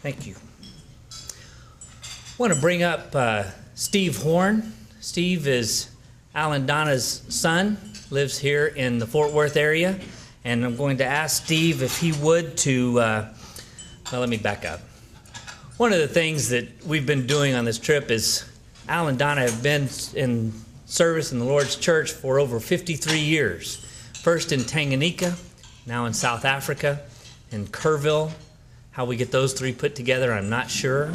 Thank you. I want to bring up Steve Horne. Steve is Al and Donna's son, lives here in the Fort Worth area, and I'm going to ask Steve if he would to, well, let me back up. One of the things that we've been doing on this trip is Al and Donna have been in service in the Lord's church for over 53 years. First in Tanganyika, now in South Africa, in Kerrville. How we get those three put together, I'm not sure.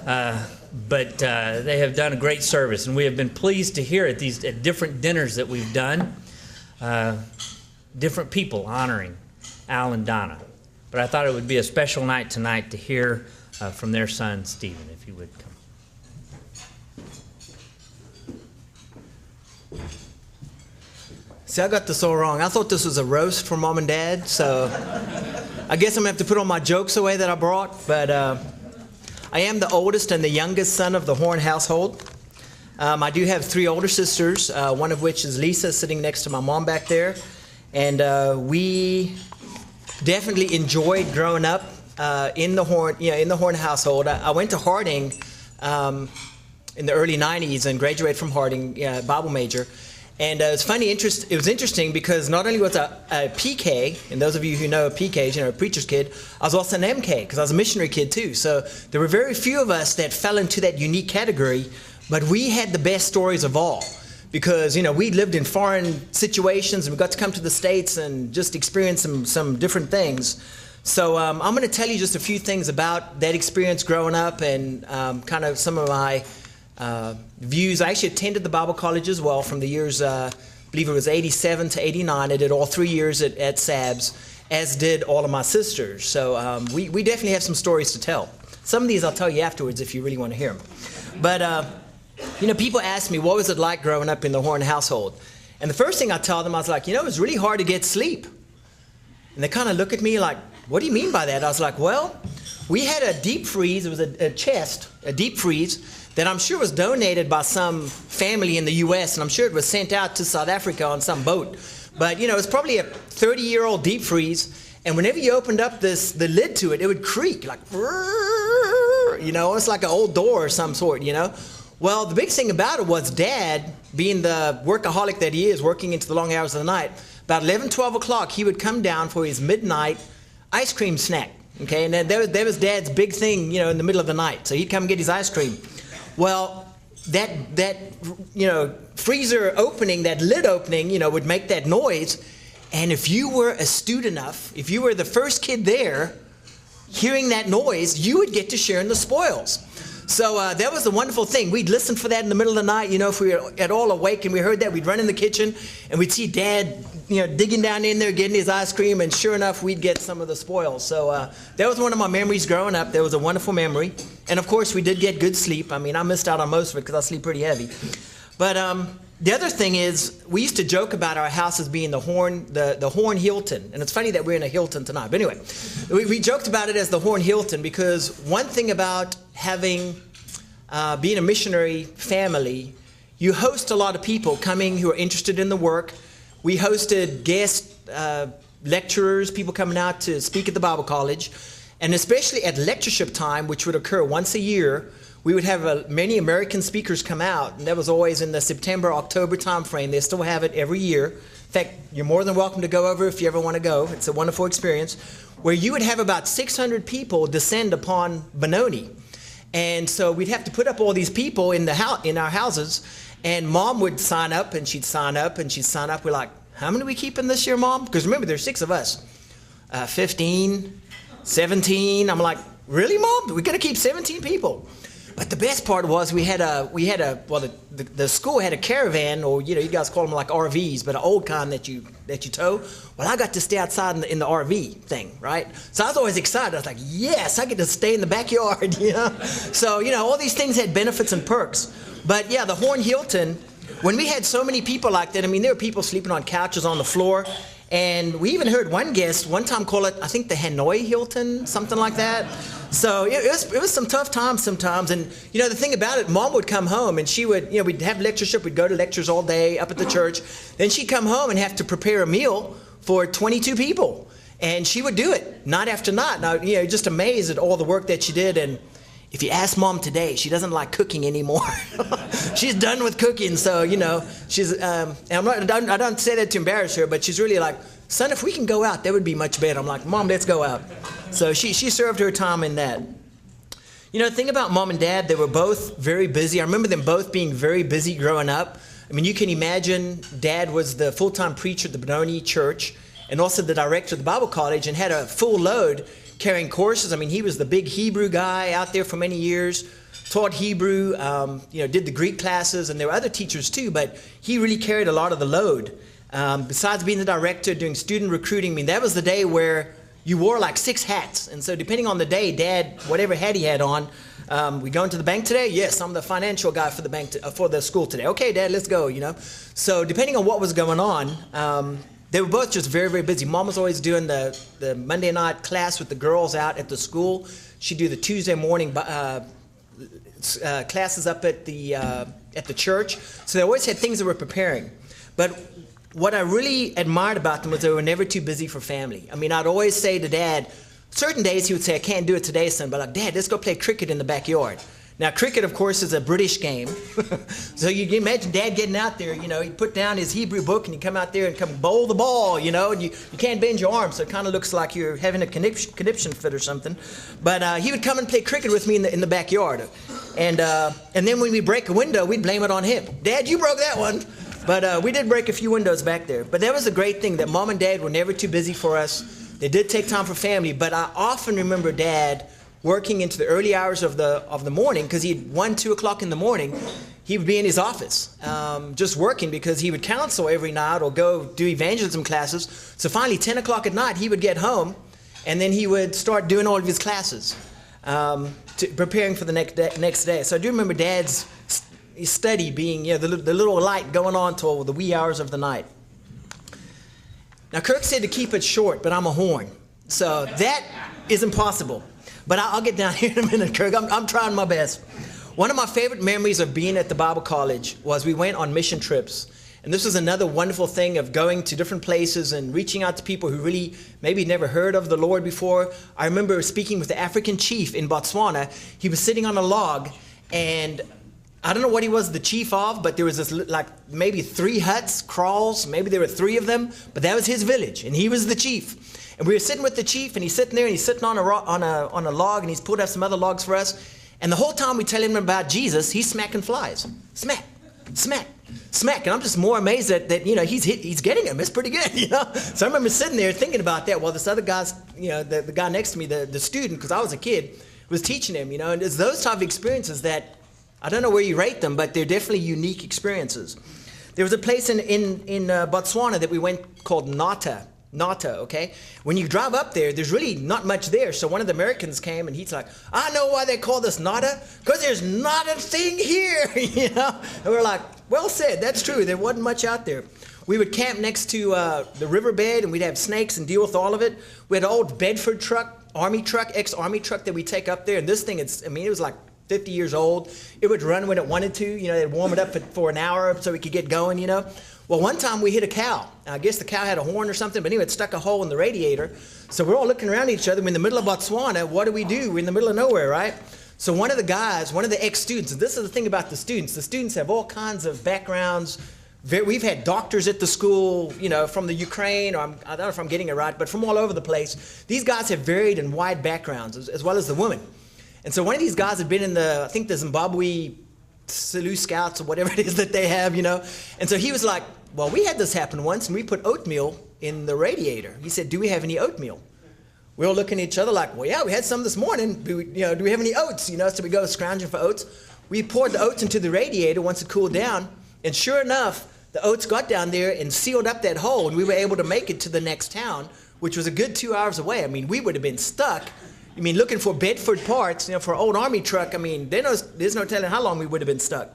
But they have done a great service, and we have been pleased to hear at different dinners that we've done, different people honoring Al and Donna. But I thought it would be a special night tonight to hear from their son, Stephen, if you would come. See, I got this all wrong. I thought this was a roast for Mom and Dad, so I guess I'm going to have to put all my jokes away that I brought. But I am the oldest and the youngest son of the Horne household. I do have three older sisters, one of which is Lisa, sitting next to my mom back there. And we definitely enjoyed growing up in the Horne household. I went to Harding in the early 90s and graduated from Harding, Bible major. And it was interesting because not only was I a PK, and those of you who know PKs, a preacher's kid, I was also an MK because I was a missionary kid too. So there were very few of us that fell into that unique category, but we had the best stories of all because, we lived in foreign situations and we got to come to the States and just experience some different things. So I'm going to tell you just a few things about that experience growing up and kind of some of my views. I actually attended the Bible college as well from the years, I believe it was 87 to 89. I did all 3 years at SABC, as did all of my sisters. So we definitely have some stories to tell. Some of these I'll tell you afterwards if you really want to hear them. But, people ask me, what was it like growing up in the Horne household? And the first thing I tell them, I was like, it was really hard to get sleep. And they kind of look at me like, what do you mean by that? I was like, well, we had a deep freeze. It was a chest, a deep freeze, that I'm sure was donated by some family in the U.S., and I'm sure it was sent out to South Africa on some boat. But, it was probably a 30-year-old deep freeze, and whenever you opened up the lid to it, it would creak, like, it's like an old door or some sort, Well, the big thing about it was Dad, being the workaholic that he is, working into the long hours of the night, about 11, 12 o'clock, he would come down for his midnight ice cream snack, okay? And then there was Dad's big thing, in the middle of the night. So he'd come get his ice cream. Well, that freezer opening, that lid opening, would make that noise. And if you were astute enough, if you were the first kid there, hearing that noise, you would get to share in the spoils. So that was a wonderful thing. We'd listen for that in the middle of the night. If we were at all awake and we heard that, we'd run in the kitchen and we'd see Dad, digging down in there, getting his ice cream, and sure enough, we'd get some of the spoils. So that was one of my memories growing up. That was a wonderful memory. And of course, we did get good sleep. I mean, I missed out on most of it because I sleep pretty heavy. But the other thing is, we used to joke about our house as being the Horne Hilton. And it's funny that we're in a Hilton tonight. But anyway, we joked about it as the Horne Hilton because one thing about being a missionary family, you host a lot of people coming who are interested in the work. We hosted guest lecturers, people coming out to speak at the Bible college. And especially at lectureship time, which would occur once a year, we would have many American speakers come out. And that was always in the September, October time frame. They still have it every year. In fact, you're more than welcome to go over if you ever want to go. It's a wonderful experience. Where you would have about 600 people descend upon Benoni. And so we'd have to put up all these people in our houses, and Mom would sign up, and she'd sign up, and she'd sign up. We're like, how many are we keeping this year, Mom? Because remember, there's 6 of us. 15, 17. I'm like, really, Mom? We're going to keep 17 people. But the best part was the school had a caravan, or you guys call them like RVs, but an old kind that you tow. Well, I got to stay outside in the RV thing, right? So I was always excited. I was like, yes, I get to stay in the backyard, So all these things had benefits and perks. But yeah, the Horne Hilton, when we had so many people like that, I mean, there were people sleeping on couches on the floor. And we even heard one guest one time call it, I think, the Hanoi Hilton, something like that. So it was some tough times sometimes. And, the thing about it, Mom would come home and she would, we'd have lectureship. We'd go to lectures all day up at the church. Then she'd come home and have to prepare a meal for 22 people. And she would do it night after night. Now, just amazed at all the work that she did. And if you ask Mom today, she doesn't like cooking anymore. She's done with cooking. So, she's, and I don't say that to embarrass her, but she's really like, son, if we can go out, that would be much better. I'm like, Mom, let's go out. So she served her time in that. The thing about Mom and Dad, they were both very busy. I remember them both being very busy growing up. I mean, you can imagine Dad was the full-time preacher at the Benoni Church and also the director of the Bible College and had a full load carrying courses. I mean, he was the big Hebrew guy out there for many years, taught Hebrew, did the Greek classes, and there were other teachers too, but he really carried a lot of the load. Besides being the director, doing student recruiting, I mean, that was the day where you wore like 6 hats. And so depending on the day, Dad, whatever hat he had on, we going to the bank today? Yes, I'm the financial guy for the bank, for the school today. Okay, Dad, let's go, So depending on what was going on, they were both just very, very busy. Mom was always doing the Monday night class with the girls out at the school. She'd do the Tuesday morning classes up at the church. So they always had things they were preparing. But what I really admired about them was they were never too busy for family. I mean, I'd always say to Dad, certain days he would say, I can't do it today, son, but like, Dad, let's go play cricket in the backyard. Now, cricket, of course, is a British game. So you can imagine Dad getting out there, he'd put down his Hebrew book and he'd come out there and come bowl the ball, and you can't bend your arms, so it kind of looks like you're having a conniption fit or something. But he would come and play cricket with me in the backyard. And then when we break a window, we'd blame it on him. Dad, you broke that one. But we did break a few windows back there. But that was a great thing, that Mom and Dad were never too busy for us. They did take time for family, but I often remember Dad working into the early hours of the morning, because he'd 1, 2 o'clock in the morning, he would be in his office just working, because he would counsel every night or go do evangelism classes. So finally, 10 o'clock at night, he would get home, and then he would start doing all of his classes, preparing for the next day. So I do remember Dad's study being, the little light going on till the wee hours of the night. Now, Kirk said to keep it short, but I'm a Horne. So that is impossible. But I'll get down here in a minute, Kirk. I'm trying my best. One of my favorite memories of being at the Bible College was we went on mission trips. And this was another wonderful thing of going to different places and reaching out to people who really maybe never heard of the Lord before. I remember speaking with the African chief in Botswana. He was sitting on a log, and I don't know what he was the chief of, but there was this like maybe 3 huts, kraals, maybe there were 3 of them, but that was his village, and he was the chief. And we were sitting with the chief, and he's sitting there, and he's sitting on a log, and he's pulled up some other logs for us. And the whole time we tell him about Jesus, he's smacking flies. Smack, smack, smack. And I'm just more amazed that he's getting them. It's pretty good, So I remember sitting there thinking about that while this other guy's, the guy next to me, the student, because I was a kid, was teaching him, And it's those type of experiences that, I don't know where you rate them, but they're definitely unique experiences. There was a place in Botswana that we went called Nata, okay? When you drive up there, there's really not much there. So one of the Americans came, and he's like, I know why they call this Nata, because there's not a thing here, And we're like, well said, that's true. There wasn't much out there. We would camp next to the riverbed, and we'd have snakes and deal with all of it. We had an old Bedford truck, ex-Army truck that we take up there, and this thing, it was like 50 years old. It would run when it wanted to. They'd warm it up for an hour so we could get going, Well, one time we hit a cow. I guess the cow had a horn or something, but anyway, it stuck a hole in the radiator. So we're all looking around at each other. We're in the middle of Botswana. What do? We're in the middle of nowhere, right? So one of the guys, one of the ex-students, and this is the thing about the students have all kinds of backgrounds. We've had doctors at the school, from the Ukraine, or I don't know if I'm getting it right, but from all over the place. These guys have varied and wide backgrounds, as well as the women. And so one of these guys had been in the Zimbabwe Selous Scouts or whatever it is that they have, And so he was like, well, we had this happen once, and we put oatmeal in the radiator. He said, do we have any oatmeal? We were looking at each other like, well, yeah, we had some this morning. Do we have any oats? So we go scrounging for oats. We poured the oats into the radiator once it cooled down, and sure enough, the oats got down there and sealed up that hole, and we were able to make it to the next town, which was a good 2 hours away. I mean, we would have been stuck. Looking for Bedford parts, for an old Army truck. There's no telling how long we would have been stuck.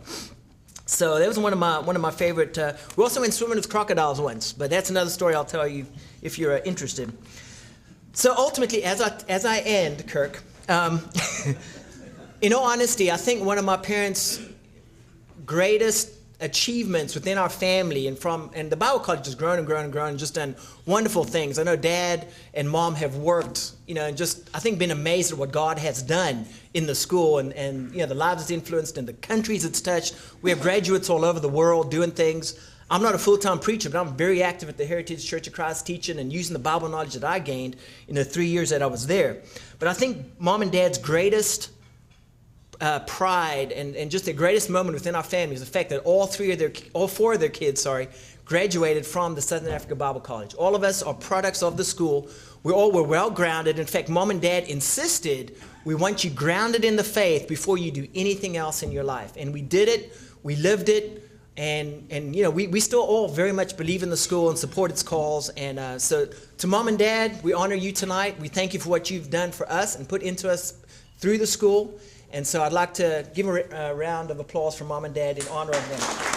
So that was one of my favorite. We also went swimming with crocodiles once, but that's another story I'll tell you if you're interested. So ultimately, as I end, Kirk, in all honesty, I think one of my parents' greatest achievements within our family, and the Bible College has grown and grown and grown and just done wonderful things. I know Dad and Mom have worked, and just, I think, been amazed at what God has done in the school and the lives it's influenced and the countries it's touched. We have graduates all over the world doing things. I'm not a full-time preacher, but I'm very active at the Heritage Church of Christ, teaching and using the Bible knowledge that I gained in the 3 years that I was there. But I think Mom and Dad's greatest pride and just the greatest moment within our family is the fact that all four of their kids, graduated from the Southern Africa Bible College. All of us are products of the school. We all were well grounded. In fact, Mom and Dad insisted, we want you grounded in the faith before you do anything else in your life. And we did it. We lived it. And we still all very much believe in the school and support its calls. And so to Mom and Dad, we honor you tonight. We thank you for what you've done for us and put into us through the school. And so I'd like to give a round of applause for Mom and Dad in honor of them.